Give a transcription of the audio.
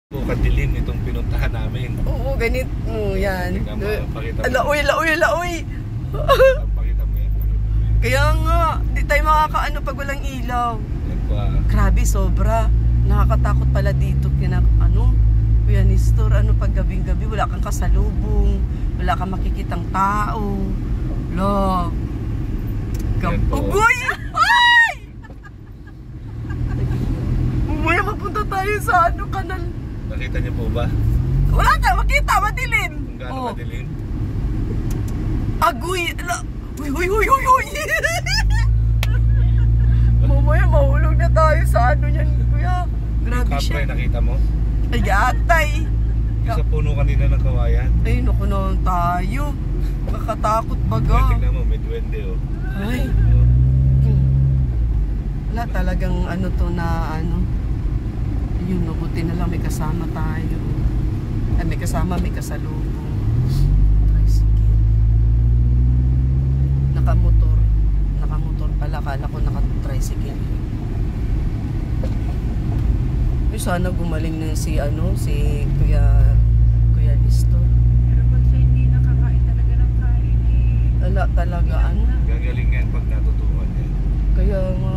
Kadilim itong pinuntahan namin. Oo, ganit mo yan. Laoy. Pakita mo yan. Kaya nga, di tayo makakaano pag walang ilaw. Grabe, sobra. Nakakatakot pala dito. Kuya Nestor, pag gabing-gabi, wala kang kasalubong, wala kang makikitang tao. Love. Ugoy! Ay! Umaya, mapunta tayo sa kanal. Nakita niyo po ba? Wala ka, makita, madilim. Kung gaano madilim? Agoy! Huy! Mamaya, mahulog na tayo sa niyan, kuya. Grabe siya. Kapre, nakita mo? Ay, atay. Sa puno kanina ng kawayan. Ay, naku naman tayo. Makakatakot baga. Tingnan mo, may duwende oh. Ay. Wala talagang yun, buti na lang may kasama tayo. Ay, may kasama, may kasalubong. Tricycle. Nakamotor pala. Kala ko naka-tricycle. Ay, sana gumaling na si Kuya Nestor. Pero pag siya hindi nakakain talaga ng kain Wala talaga Gagaling yan pag natutukan yan. Kaya nga